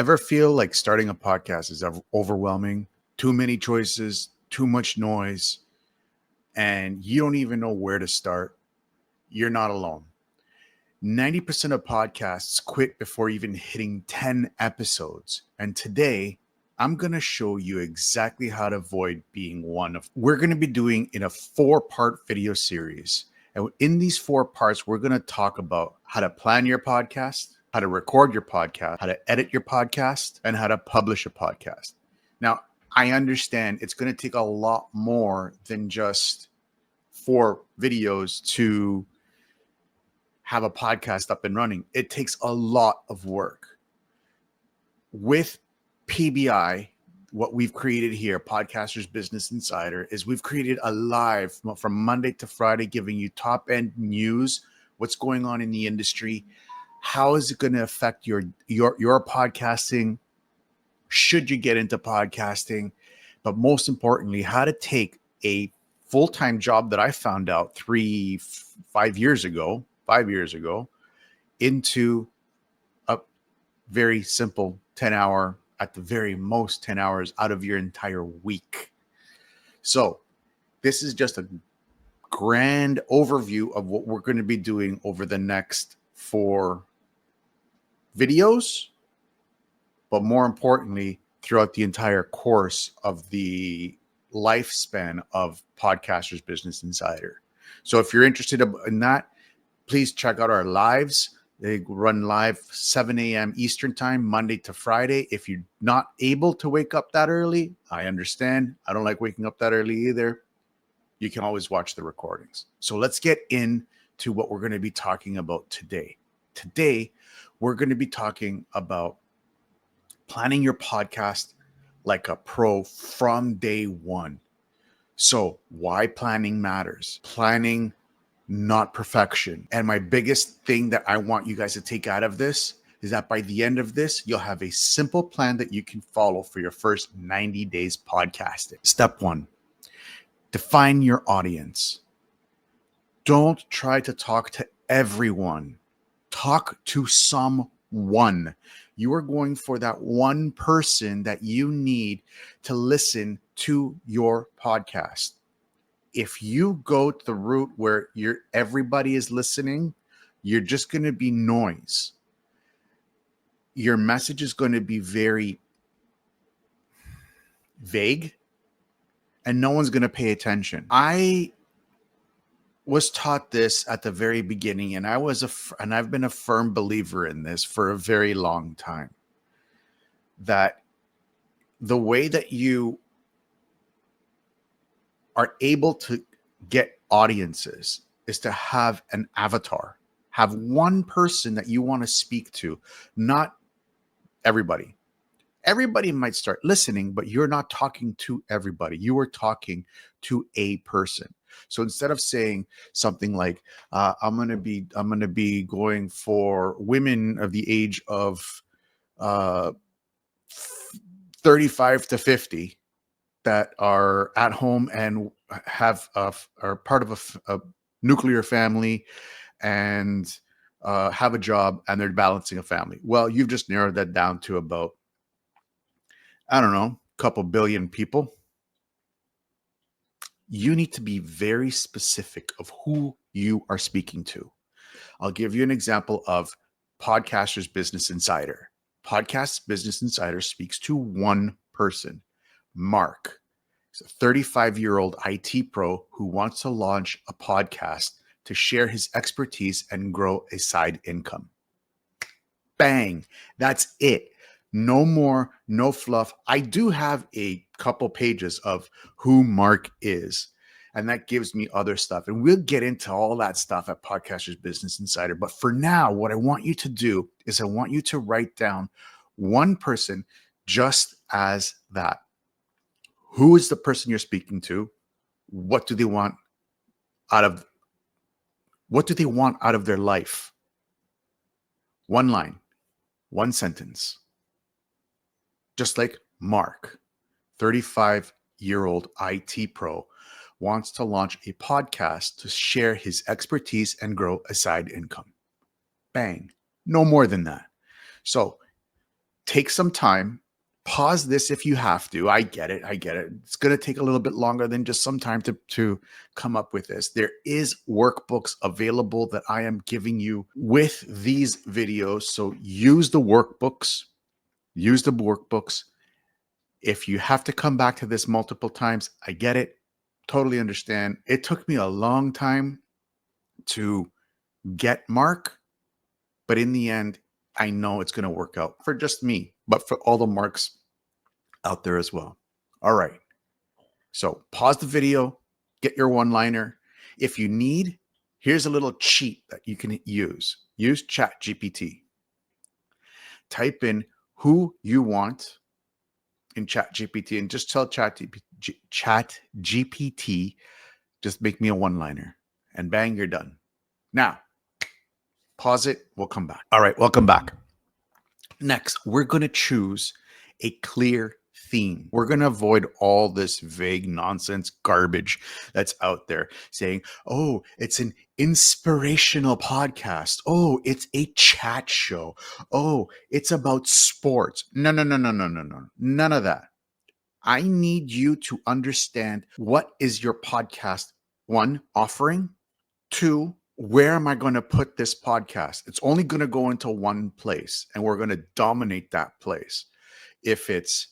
Ever feel like starting a podcast is overwhelming? Too many choices, too much noise, and you don't even know where to start? You're not alone. 90% of podcasts quit before even hitting 10 episodes. And today, I'm going to show you exactly how to avoid being one of. We're going to be doing in a 4-part video series. And in these 4 parts, we're going to talk about how to plan your podcast, how to record your podcast, how to edit your podcast, and how to publish a podcast. Now, I understand it's going to take a lot more than just 4 videos to have a podcast up and running. It takes a lot of work. With PBI, what we've created here, Podcasters Business Insider, is we've created a live from Monday to Friday, giving you top end news, what's going on in the industry, how is it going to affect your podcasting, should you get into podcasting, but most importantly, how to take a full-time job that I found out 5 years ago into a very simple 10-hour, at the very most 10 hours out of your entire week. So this is just a grand overview of what we're going to be doing over the next 4 videos, but more importantly, throughout the entire course of the lifespan of Podcasters Business Insider. So if you're interested in that, please check out our lives. They run live 7 a.m. Eastern time, Monday to Friday. If you're not able to wake up that early, I understand. I don't like waking up that early either. You can always watch the recordings. So let's get into what we're going to be talking about today. Today, we're going to be talking about planning your podcast like a pro from day one. So why planning matters. Planning, not perfection. And my biggest thing that I want you guys to take out of this is that by the end of this, you'll have a simple plan that you can follow for your first 90 days podcasting. Step 1, define your audience. Don't try to talk to everyone. Talk to someone. You are going for that one person that you need to listen to your podcast. If you go the route where everybody is listening, you're just going to be noise. Your message is going to be very vague, and no one's going to pay attention. I was taught this at the very beginning, and I've been a firm believer in this for a very long time, that the way that you are able to get audiences is to have an avatar, have one person that you want to speak to, not everybody. Everybody might start listening, but you're not talking to everybody. You are talking to a person. So instead of saying something like, I'm going to be going for women of the age of 35 to 50 that are at home and are part of a nuclear family and have a job, and they're balancing a family. Well, you've just narrowed that down to about, I don't know, a couple billion people. You need to be very specific of who you are speaking to. I'll give you an example of Podcasters Business Insider. Podcast Business Insider speaks to one person, Mark. He's a 35-year-old IT pro who wants to launch a podcast to share his expertise and grow a side income. Bang. That's it. No more, no fluff. I do have a couple pages of who Mark is, and that gives me other stuff. And we'll get into all that stuff at Podcasters Business Insider. But for now, what I want you to do is I want you to write down one person just as that. Who is the person you're speaking to? What do they want out of their life? One line, one sentence. Just like Mark, 35-year-old IT pro, wants to launch a podcast to share his expertise and grow a side income. Bang. No more than that. So take some time, pause this if you have to. I get it. I get it. It's going to take a little bit longer than just some time to come up with this. There is workbooks available that I am giving you with these videos. So use the workbooks. Use the workbooks. If you have to come back to this multiple times, I get it. Totally understand. It took me a long time to get Mark, but in the end, I know it's going to work out for just me, but for all the Marks out there as well. All right. So pause the video, get your one-liner. If you need, here's a little cheat that you can use. Use ChatGPT. Type in who you want in ChatGPT and just tell ChatGPT, just make me a one-liner, and bang, you're done. Now, pause it. We'll come back. All right, welcome back. Next, we're going to choose a clear theme. We're going to avoid all this vague nonsense garbage that's out there saying, oh, it's an inspirational podcast. Oh, it's a chat show. Oh, it's about sports. No. None of that. I need you to understand what is your podcast, one, offering, two, where am I going to put this podcast? It's only going to go into one place and we're going to dominate that place. If it's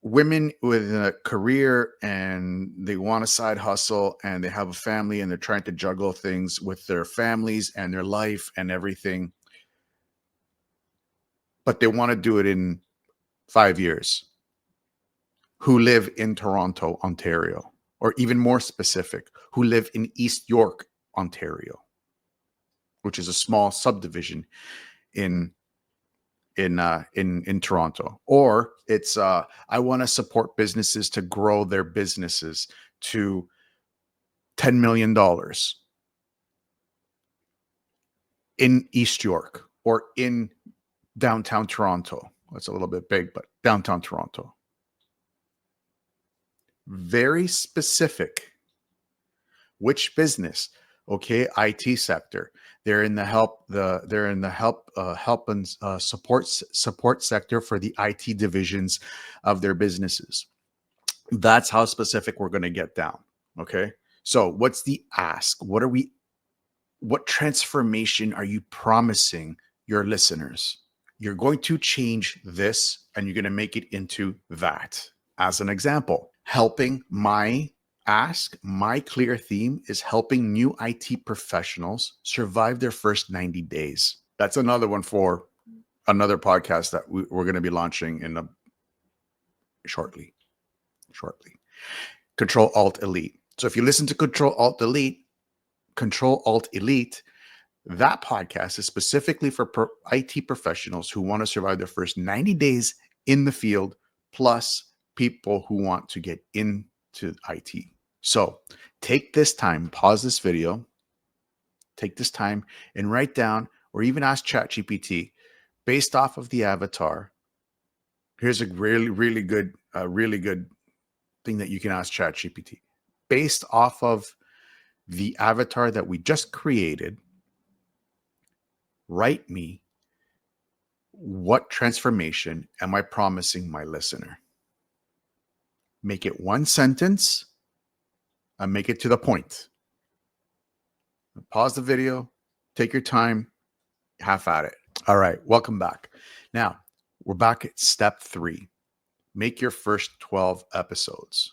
women with a career and they want a side hustle and they have a family and they're trying to juggle things with their families and their life and everything, but they want to do it in 5 years, who live in Toronto, Ontario, or even more specific, who live in East York, Ontario, which is a small subdivision in Toronto. Or it's I want to support businesses to grow their businesses to $10 million in East York or in downtown Toronto. That's a little bit big, but downtown Toronto. Very specific. Which business? Okay, IT sector. They're in the help and support sector for the IT divisions of their businesses. That's how specific we're going to get down. Okay. So what's the ask? What transformation are you promising your listeners? You're going to change this and you're going to make it into that. As an example, my clear theme is helping new IT professionals survive their first 90 days. That's another one for another podcast that we're going to be launching in shortly. Control Alt Elite. So if you listen to Control Alt Elite, that podcast is specifically for IT professionals who want to survive their first 90 days in the field, plus people who want to get into IT. So take this time, pause this video, take this time and write down or even ask ChatGPT based off of the avatar. Here's a really good thing that you can ask ChatGPT. Based off of the avatar that we just created, write me, what transformation am I promising my listener? Make it one sentence and make it to the point. Pause the video, take your time, half at it. All right, welcome back. Now, we're back at step 3. Make your first 12 episodes.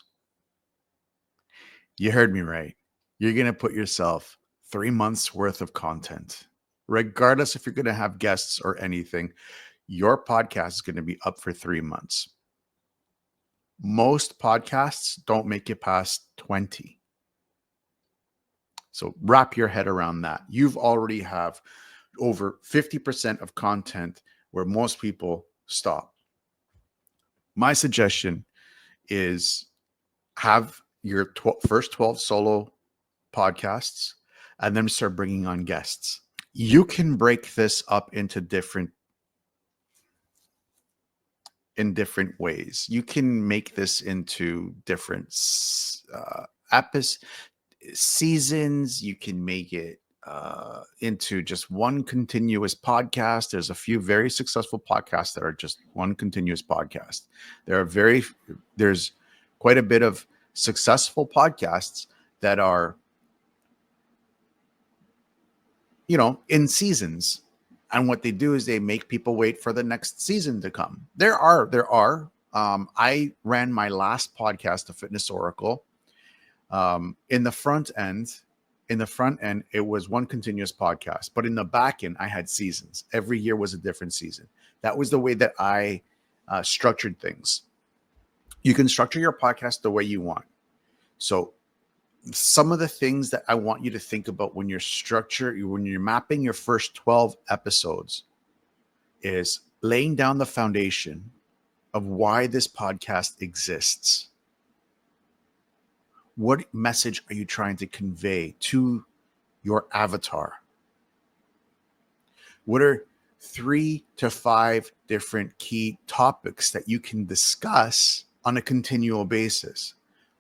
You heard me right. You're going to put yourself 3 months worth of content. Regardless if you're going to have guests or anything, your podcast is going to be up for 3 months. Most podcasts don't make it past 20. So wrap your head around that. You've already have over 50% of content where most people stop. My suggestion is have your first 12 solo podcasts and then start bringing on guests. You can break this up into different ways. You can make this into different seasons. You can make it into just one continuous podcast. There's a few very successful podcasts that are just one continuous podcast. There's quite a bit of successful podcasts that are, in seasons. And what they do is they make people wait for the next season to come. I ran my last podcast, The Fitness Oracle. In the front end, it was one continuous podcast, but in the back end, I had seasons. Every year was a different season. That was the way that I structured things. You can structure your podcast the way you want. So some of the things that I want you to think about when you're mapping your first 12 episodes is laying down the foundation of why this podcast exists. What message are you trying to convey to your avatar? What are 3 to 5 different key topics that you can discuss on a continual basis?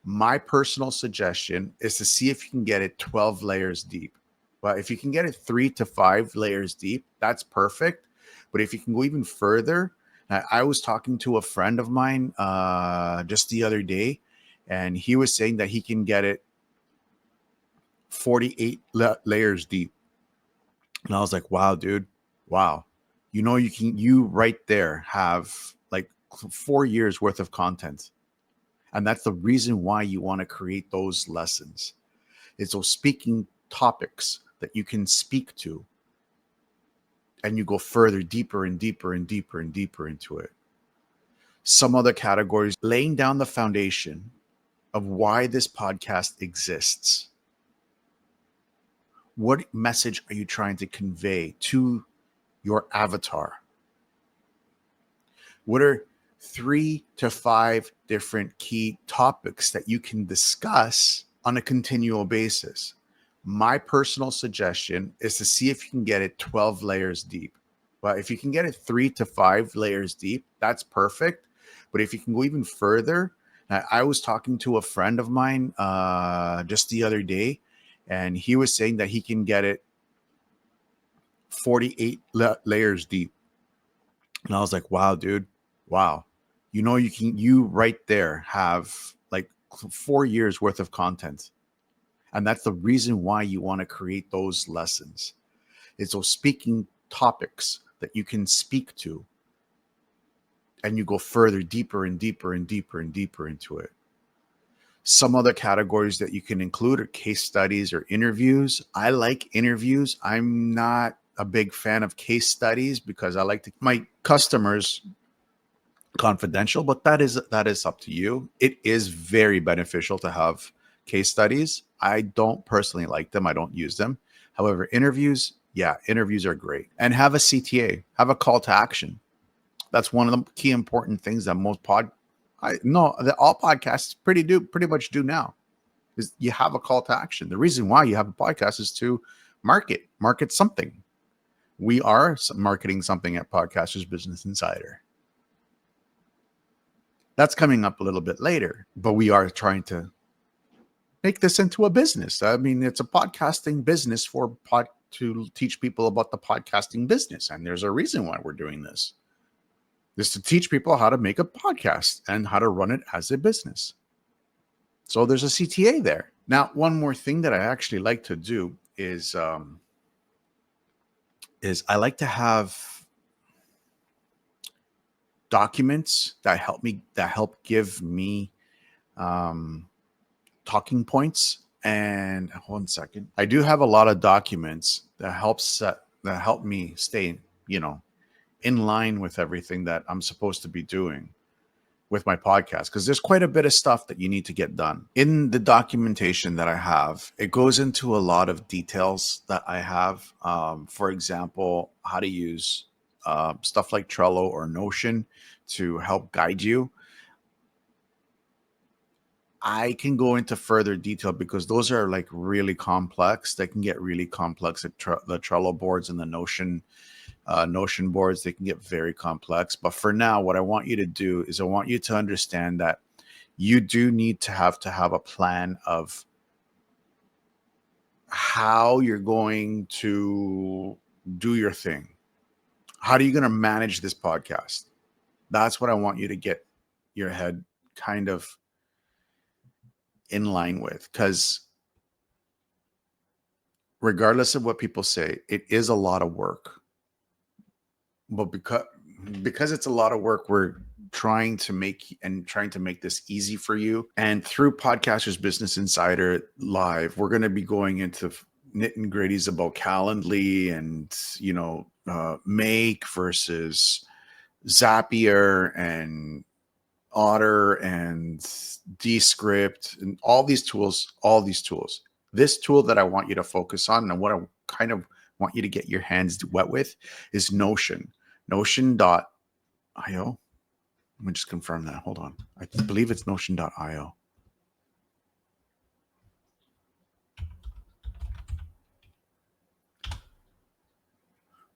My personal suggestion is to see if you can get it 12 layers deep. Well, if you can get it 3 to 5 layers deep, that's perfect. But if you can go even further, I was talking to a friend of mine just the other day, and he was saying that he can get it 48 layers deep. And I was like, wow, dude, wow. You right there have like 4 years worth of content. And that's the reason why you want to create those lessons. It's those speaking topics that you can speak to. And you go further, deeper and deeper and deeper and deeper into it. Some other categories, laying down the foundation of why this podcast exists. What message are you trying to convey to your avatar? What are 3 to 5 different key topics that you can discuss on a continual basis? My personal suggestion is to see if you can get it 12 layers deep. Well, if you can get it 3 to 5 layers deep, that's perfect. But if you can go even further, I was talking to a friend of mine just the other day, and he was saying that he can get it 48 layers deep. And I was like, wow, dude, wow. You right there have like 4 years worth of content. And that's the reason why you want to create those lessons. It's those speaking topics that you can speak to. And you go further, deeper and deeper and deeper and deeper into it. Some other categories that you can include are case studies or interviews. I like interviews. I'm not a big fan of case studies because I like to keep my customers confidential, but that is up to you. It is very beneficial to have case studies. I don't personally like them. I don't use them. However, interviews are great. And have a CTA, have a call to action. That's one of the key important things that all podcasts pretty much do now, is you have a call to action. The reason why you have a podcast is to market something. We are marketing something at Podcasters Business Insider. That's coming up a little bit later, but we are trying to make this into a business. I mean, it's a podcasting business to teach people about the podcasting business. And there's a reason why we're doing this. Is to teach people how to make a podcast and how to run it as a business. So there's a CTA there. Now, one more thing that I actually like to do is I like to have documents that help give me talking points. And 1 second, I do have a lot of documents that help me stay, in line with everything that I'm supposed to be doing with my podcast, because there's quite a bit of stuff that you need to get done. In the documentation that I have, it goes into a lot of details that I have. For example, how to use stuff like Trello or Notion to help guide you. I can go into further detail because those are like really complex. They can get really complex. The Trello boards and the Notion boards, they can get very complex. But for now, what I want you to do is I want you to understand that you do need to have a plan of how you're going to do your thing. How are you going to manage this podcast? That's what I want you to get your head kind of in line with, because regardless of what people say, it is a lot of work. But because it's a lot of work, we're trying to make this easy for you. And through Podcasters Business Insider Live, we're going to be going into nit and gritties about Calendly and Make versus Zapier and Otter and Descript and all these tools. This tool that I want you to focus on and what I kind of want you to get your hands wet with is Notion. Notion.io. Let me just confirm that. Hold on. I believe it's Notion.io.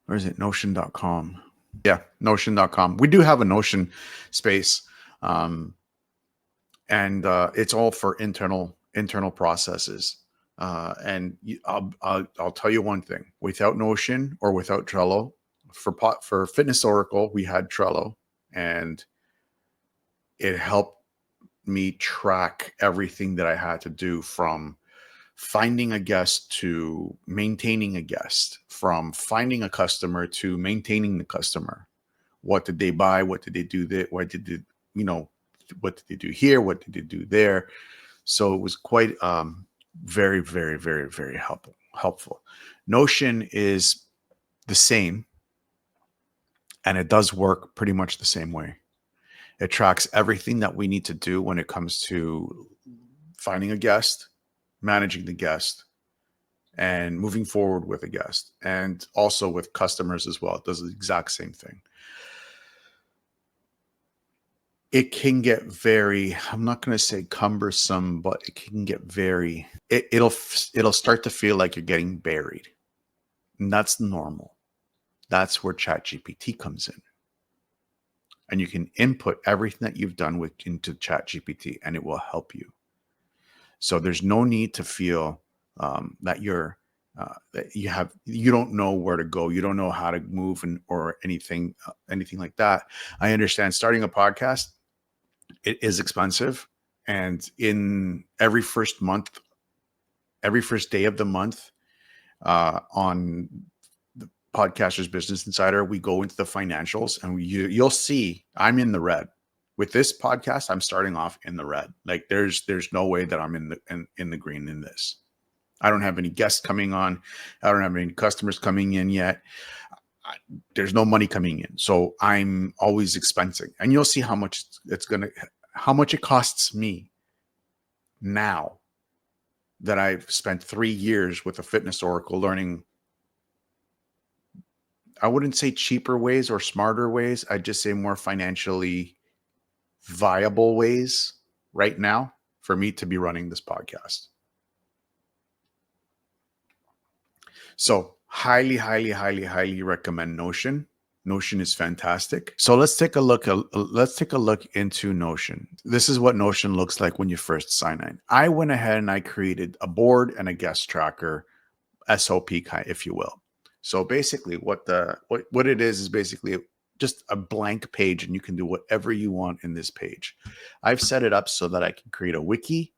Or is it Notion.com? Yeah, Notion.com. We do have a Notion space. And it's all for internal processes. And I'll tell you one thing: without Notion or without Trello, for Fitness Oracle, we had Trello, and it helped me track everything that I had to do, from finding a guest to maintaining a guest, from finding a customer to maintaining the customer. What did they buy? What did they do there? What did they do here? What did they do there? So it was quite very, very, very, very helpful. Notion is the same, and it does work pretty much the same way. It tracks everything that we need to do when it comes to finding a guest, managing the guest, and moving forward with a guest, and also with customers as well. It does the exact same thing. It can get very, I'm not going to say cumbersome, but it can get very, it'll start to feel like you're getting buried. And that's normal. That's where ChatGPT comes in. And you can input everything that you've done into ChatGPT, and it will help you. So there's no need to feel that you don't know where to go, you don't know how to move, or anything like that. I understand starting a podcast, it is expensive, and in every first day of the month, on the Podcasters Business Insider, we go into the financials, and you'll see I'm in the red. With this podcast, I'm starting off in the red. Like there's no way that I'm in the green in this. I don't have any guests coming on. I don't have any customers coming in yet. There's no money coming in. So I'm always expensing. And you'll see how much it costs me now that I've spent 3 years with a Fitness Oracle learning, I wouldn't say cheaper ways or smarter ways. I'd just say more financially viable ways right now for me to be running this podcast. So highly, highly, highly, highly recommend Notion. Notion is fantastic. So let's take a look into Notion. This is what Notion looks like when you first sign in. I went ahead and I created a board and a guest tracker, SOP, if you will. So basically what it is basically just a blank page, and you can do whatever you want in this page. I've set it up so that I can create a wiki.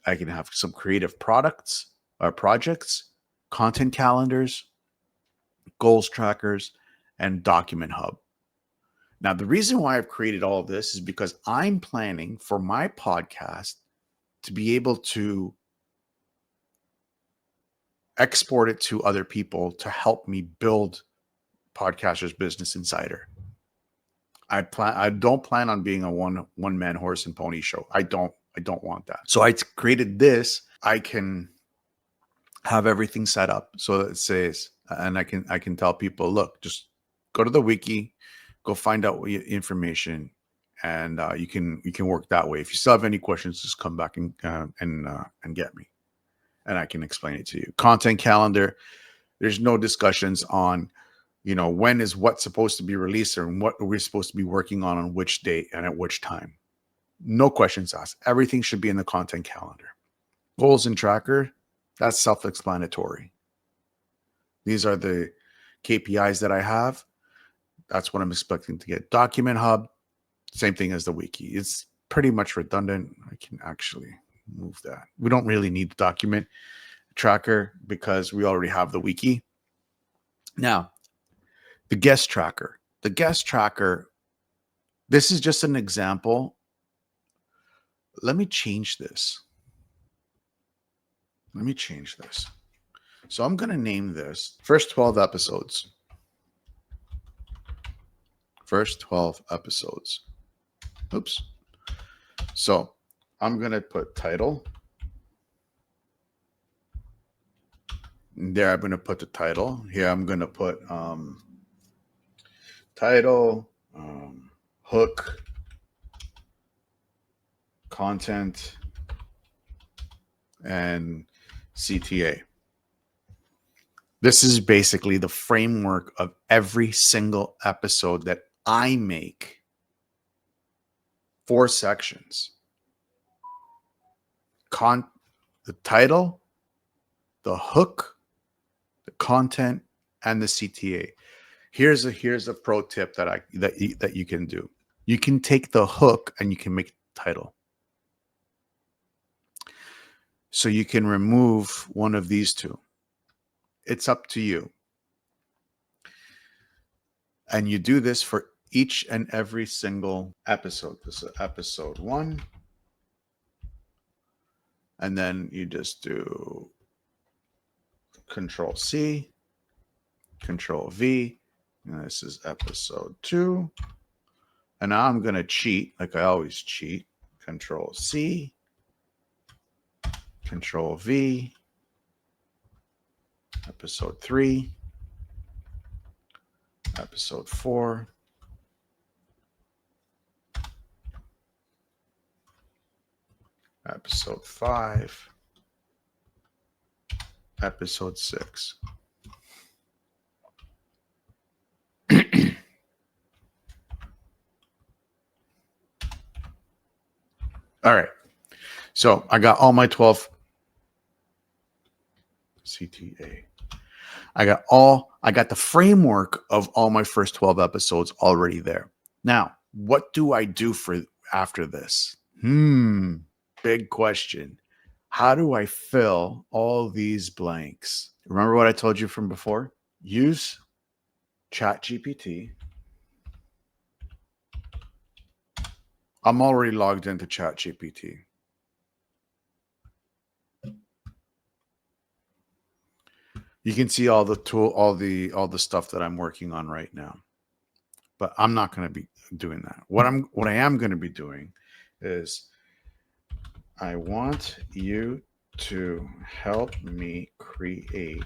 I can have some creative products or projects, content calendars, goals trackers, and document hub. Now, the reason why I've created all of this is because I'm planning for my podcast to be able to export it to other people to help me build Podcasters Business Insider. I don't plan on being a one man horse and pony show. I don't want that. So I created this. I can have everything set up so that it says, and I can tell people, look, just go to the wiki, go find out information, and you can work that way. If you still have any questions, just come back and get me, and I can explain it to you. Content calendar. There's no discussions on, when is what supposed to be released, or what are we supposed to be working on which date and at which time. No questions asked. Everything should be in the content calendar. Goals and tracker. That's self-explanatory. These are the KPIs that I have. That's what I'm expecting to get. Document Hub, same thing as the wiki. It's pretty much redundant. I can actually move that. We don't really need the document tracker because we already have the wiki. Now, the guest tracker. The guest tracker, this is just an example. Let me change this. So I'm going to name this first 12 episodes. First 12 episodes. Oops. So I'm going to put title. There, I'm going to put the title. Here, I'm going to put title, hook, content, and CTA. This is basically the framework of every single episode that I make. 4 sections. The title, the hook, the content, and the CTA. Here's a pro tip that you can do. You can take the hook and you can make the title. So you can remove one of these two. It's up to you. And you do this for each and every single episode. This is episode 1. And then you just do Control C, Control V. And this is episode 2. And now I'm going to cheat like I always cheat. Control C, Control V, episode 3, episode 4, episode 5, episode 6. All right. So I got all my 12 CTA. I got the framework of all my first 12 episodes already there. Now, what do I do for after this? Big question. How do I fill all these blanks? Remember what I told you from before? Use ChatGPT. I'm already logged into ChatGPT. You can see all the stuff that I'm working on right now. But I'm not going to be doing that. What I am going to be doing is I want you to help me create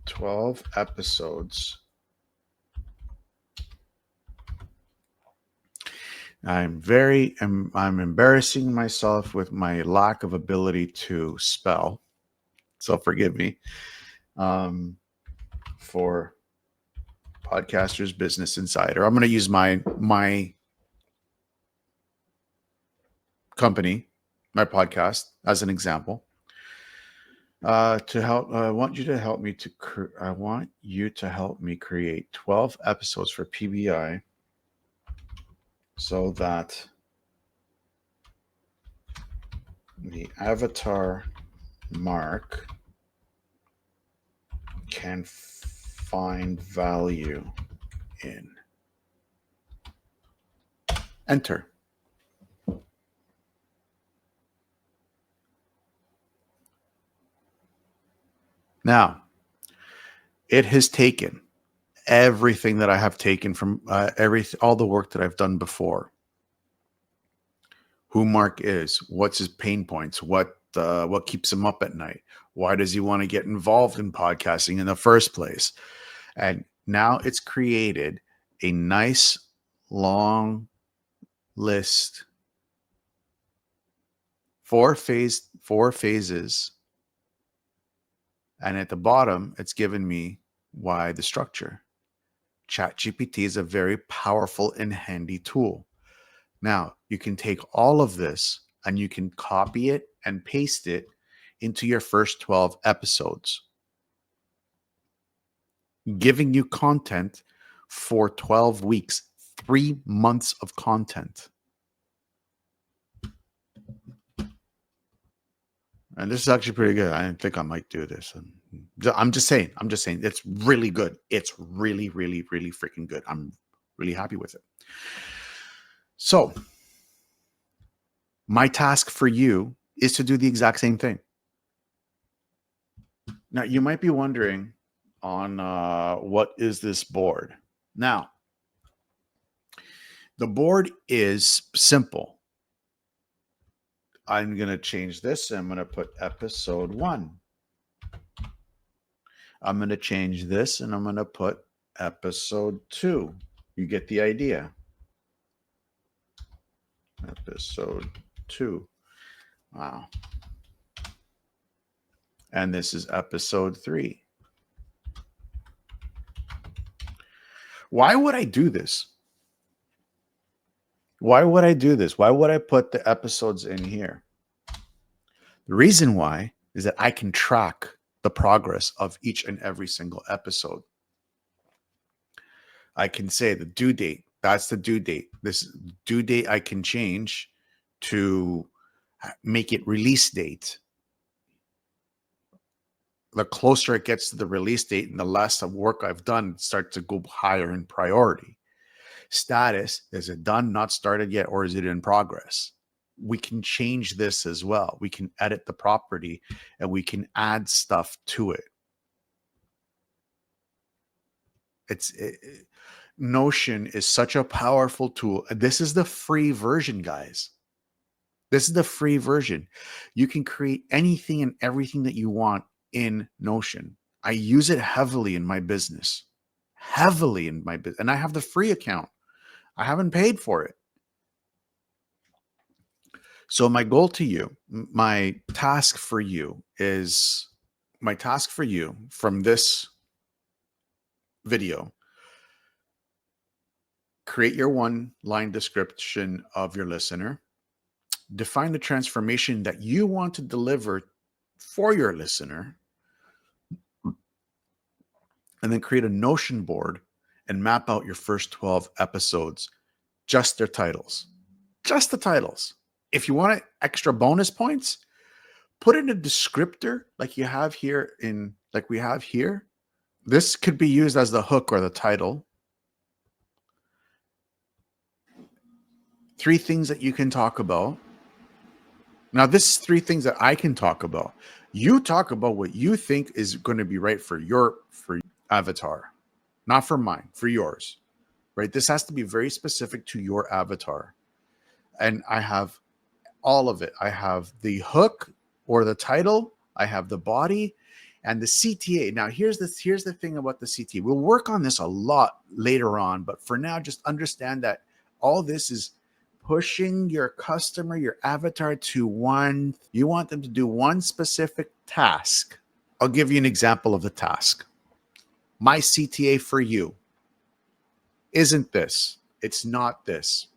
12 episodes. I'm embarrassing myself with my lack of ability to spell. So forgive me. For Podcasters Business Insider, I'm going to use my company, my podcast, as an example. To help, I want you to help me create 12 episodes for PBI, so that the avatar mark can find value in. Enter. Now, it has taken everything that I have taken from all the work that I've done before. Who Mark is, what's his pain points, what keeps him up at night, why does he want to get involved in podcasting in the first place, and now it's created a nice long list, 4 phases, and at the bottom it's given me why the structure. ChatGPT is a very powerful and handy tool. Now, you can take all of this and you can copy it and paste it into your first 12 episodes, giving you content for 12 weeks, 3 months of content. And this is actually pretty good. I think I might do this. I'm just saying, it's really good. It's really, really, really freaking good. I'm really happy with it. So my task for you is to do the exact same thing. Now, you might be wondering on what is this board? Now, the board is simple. I'm going to change this. I'm going to put episode 1. I'm going to change this and I'm going to put episode 2. You get the idea. Episode 2. Wow. And this is episode 3. Why would I do this? Why would I do this? Why would I put the episodes in here? The reason why is that I can track the progress of each and every single episode. I can say the due date. That's the due date. This due date I can change to make it release date. The closer it gets to the release date and the less of work I've done starts to go higher in priority. Status, is it done, not started yet, or is it in progress? We can change this as well. We can edit the property and we can add stuff to it. Notion is such a powerful tool. This is the free version, guys. This is the free version. You can create anything and everything that you want in Notion. I use it heavily in my business. And I have the free account. I haven't paid for it. So my goal to you, my task for you from this video, create your 1-line description of your listener, define the transformation that you want to deliver for your listener, and then create a Notion board and map out your first 12 episodes, just their titles, just the titles. If you want extra bonus points, put in a descriptor like you have here like we have here. This could be used as the hook or the title. 3 things that you can talk about. Now, this is 3 things that I can talk about. You talk about what you think is going to be right for your avatar, not for mine, for yours, right? This has to be very specific to your avatar. And I have all of it. I have the hook or the title. I have the body and the CTA. Now, here's the thing about the CTA. We'll work on this a lot later on, but for now, just understand that all this is pushing your customer, your avatar to you want them to do one specific task. I'll give you an example of the task. My CTA for you isn't this. It's not this.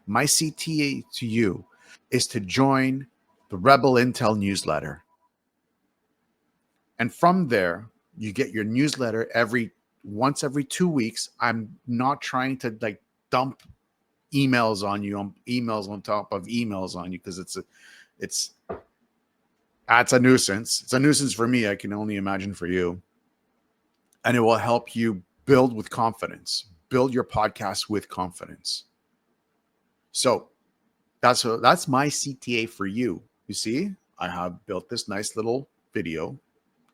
My CTA to you is to join the Rebel Intel newsletter. And from there, you get your newsletter once every 2 weeks. I'm not trying to dump emails on you, emails on top of emails on you, because it's a nuisance. It's a nuisance for me. I can only imagine for you. And it will help you build with confidence, build your podcast with confidence. So that's my CTA for you. You see, I have built this nice little video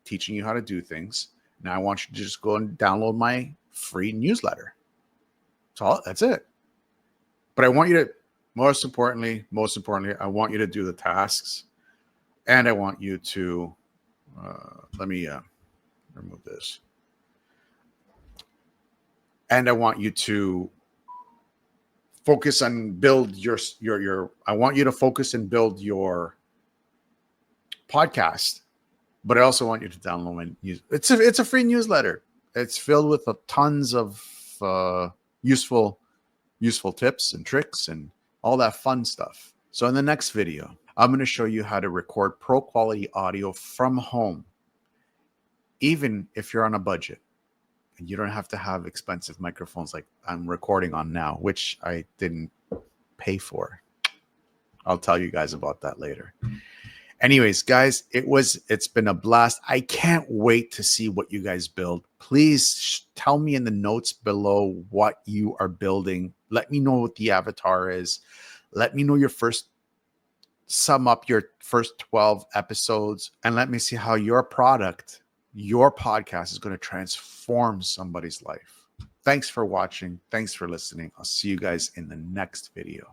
teaching you how to do things. Now I want you to just go and download my free newsletter. That's it. But I want you to, most importantly, I want you to do the tasks. And I want you to, let me remove this. And I want you to focus on build I want you to focus and build your podcast, but I also want you to download and use. It's a free newsletter. It's filled with tons of useful tips and tricks and all that fun stuff. So in the next video, I'm going to show you how to record pro quality audio from home, even if you're on a budget. And you don't have to have expensive microphones like I'm recording on now, which I didn't pay for. I'll tell you guys about that later. Anyways, guys, it's been a blast. I can't wait to see what you guys build. Please tell me in the notes below what you are building. Let me know what the avatar is. Let me know sum up your first 12 episodes, and let me see how your product, your podcast is going to transform somebody's life. Thanks for watching. Thanks for listening. I'll see you guys in the next video.